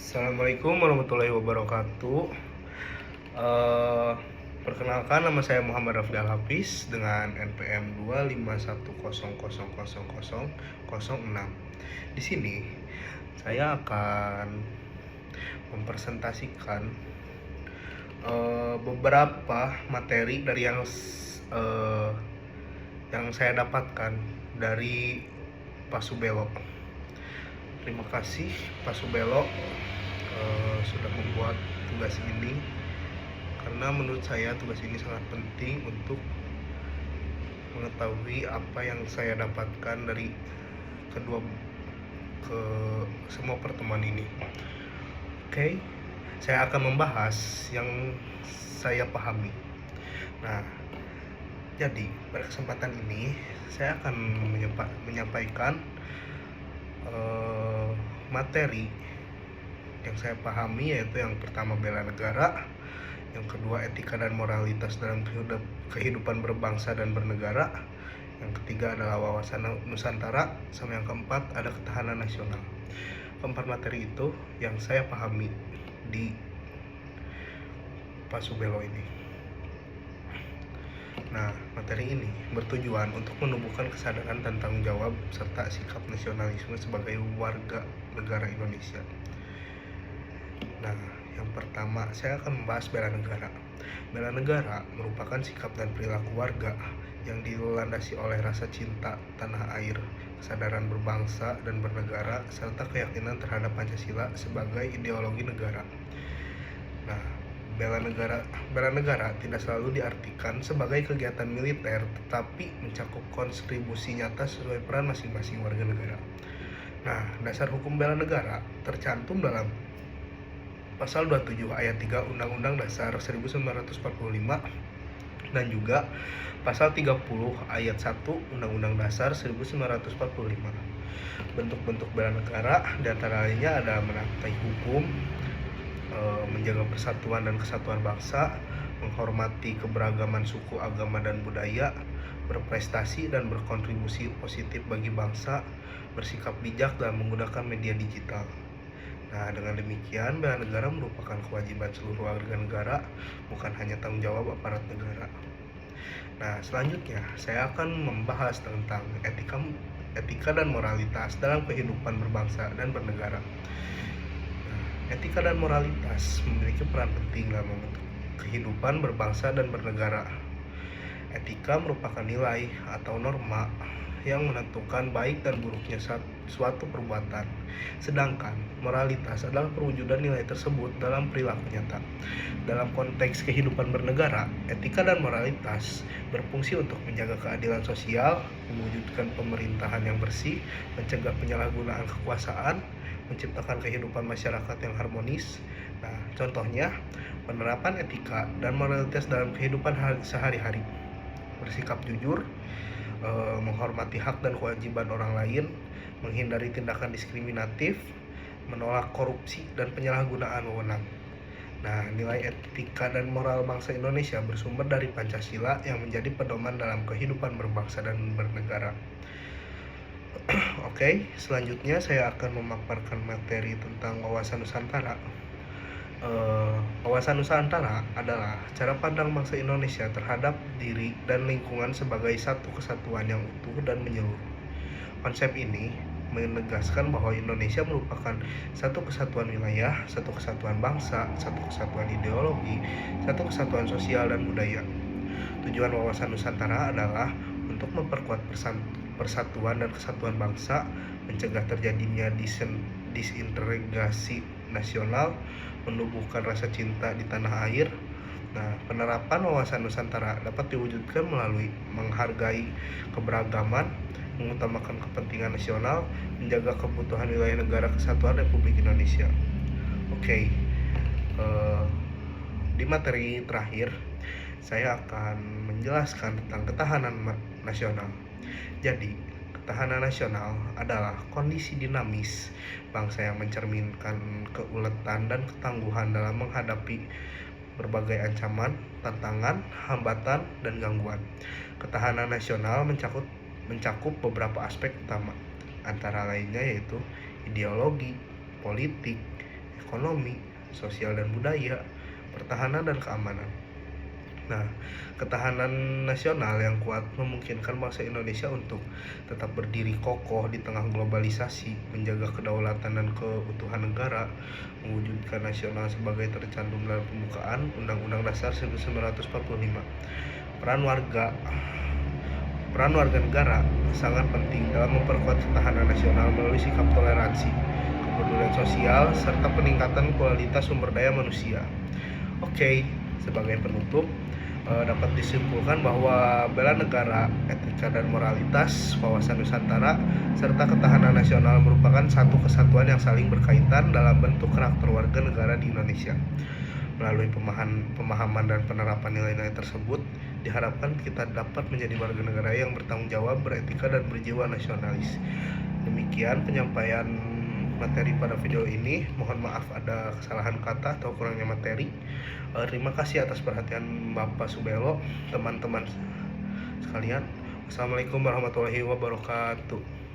Assalamualaikum warahmatullahi wabarakatuh. Eh, Perkenalkan, nama saya Muhammad Rafdal Hafiz dengan NPM 251000006. Di sini saya akan mempresentasikan beberapa materi dari eh, yang saya dapatkan dari Pak Subelo. Terima kasih Pak Subelo sudah membuat tugas ini, karena menurut saya tugas ini sangat penting untuk mengetahui apa yang saya dapatkan dari semua pertemuan ini. Oke, saya akan membahas yang saya pahami. Nah, jadi pada kesempatan ini saya akan menyampaikan materi yang saya pahami, yaitu yang pertama bela negara, yang kedua etika dan moralitas dalam kehidupan berbangsa dan bernegara, yang ketiga adalah wawasan Nusantara, sama yang keempat ada ketahanan nasional. Keempat materi itu yang saya pahami di Pak Subelo ini. Nah, materi ini bertujuan untuk menumbuhkan kesadaran dan tanggung jawab serta sikap nasionalisme sebagai warga negara Indonesia. Nah, yang pertama saya akan membahas bela negara. Bela negara merupakan sikap dan perilaku warga yang dilandasi oleh rasa cinta tanah air, kesadaran berbangsa dan bernegara, serta keyakinan terhadap Pancasila sebagai ideologi negara. Nah, bela negara tidak selalu diartikan sebagai kegiatan militer, tetapi mencakup kontribusi nyata sesuai peran masing-masing warga negara. Nah, dasar hukum bela negara tercantum dalam Pasal 27 ayat 3 Undang-Undang Dasar 1945 dan juga Pasal 30 ayat 1 Undang-Undang Dasar 1945. Bentuk-bentuk bela negara diantara lainnya ada menaati hukum, menjaga persatuan dan kesatuan bangsa, menghormati keberagaman suku, agama, dan budaya, berprestasi dan berkontribusi positif bagi bangsa, bersikap bijak dalam menggunakan media digital. Nah, dengan demikian, bela negara merupakan kewajiban seluruh warga negara, bukan hanya tanggung jawab aparat negara. Nah, selanjutnya saya akan membahas tentang etika dan moralitas dalam kehidupan berbangsa dan bernegara. Nah, etika dan moralitas memiliki peran penting dalam membentuk kehidupan berbangsa dan bernegara. Etika merupakan nilai atau norma yang menentukan baik dan buruknya suatu perbuatan, sedangkan moralitas adalah perwujudan nilai tersebut dalam perilaku nyata. Dalam konteks kehidupan bernegara, etika dan moralitas berfungsi untuk menjaga keadilan sosial, mewujudkan pemerintahan yang bersih, mencegah penyalahgunaan kekuasaan, menciptakan kehidupan masyarakat yang harmonis. Nah, contohnya penerapan etika dan moralitas dalam kehidupan sehari-hari: bersikap jujur, menghormati hak dan kewajiban orang lain, menghindari tindakan diskriminatif, menolak korupsi dan penyalahgunaan wewenang. Nah, nilai etika dan moral bangsa Indonesia bersumber dari Pancasila yang menjadi pedoman dalam kehidupan berbangsa dan bernegara. Oke, selanjutnya saya akan memaparkan materi tentang wawasan Nusantara. Wawasan Nusantara adalah cara pandang bangsa Indonesia terhadap diri dan lingkungan sebagai satu kesatuan yang utuh dan menyeluruh. Konsep ini menegaskan bahwa Indonesia merupakan satu kesatuan wilayah, satu kesatuan bangsa, satu kesatuan ideologi, satu kesatuan sosial dan budaya. Tujuan wawasan Nusantara adalah untuk memperkuat persatuan dan kesatuan bangsa, mencegah terjadinya disintegrasi nasional, menumbuhkan rasa cinta di tanah air. Nah, penerapan wawasan Nusantara dapat diwujudkan melalui menghargai keberagaman, mengutamakan kepentingan nasional, menjaga kebutuhan wilayah negara kesatuan Republik Indonesia. Oke, di materi terakhir saya akan menjelaskan tentang ketahanan nasional. Jadi, ketahanan nasional adalah kondisi dinamis bangsa yang mencerminkan keuletan dan ketangguhan dalam menghadapi berbagai ancaman, tantangan, hambatan, dan gangguan. Ketahanan nasional mencakup beberapa aspek utama, antara lainnya yaitu ideologi, politik, ekonomi, sosial dan budaya, pertahanan dan keamanan. Nah, ketahanan nasional yang kuat memungkinkan bangsa Indonesia untuk tetap berdiri kokoh di tengah globalisasi, menjaga kedaulatan dan keutuhan negara, mewujudkan nasional sebagai tercantum dalam pembukaan Undang-Undang Dasar 1945. Peran warga negara sangat penting dalam memperkuat ketahanan nasional melalui sikap toleransi, kepedulian sosial, serta peningkatan kualitas sumber daya manusia. Oke, sebagai penutup, dapat disimpulkan bahwa bela negara, etika dan moralitas, wawasan Nusantara, serta ketahanan nasional merupakan satu kesatuan yang saling berkaitan dalam bentuk karakter warga negara di Indonesia. Melalui pemahaman dan penerapan nilai-nilai tersebut, diharapkan kita dapat menjadi warga negara yang bertanggung jawab, beretika, dan berjiwa nasionalis. Demikian penyampaian materi pada video ini. Mohon maaf ada kesalahan kata atau kurangnya materi. Terima kasih atas perhatian Bapak Subelo, teman-teman sekalian. Assalamualaikum warahmatullahi wabarakatuh.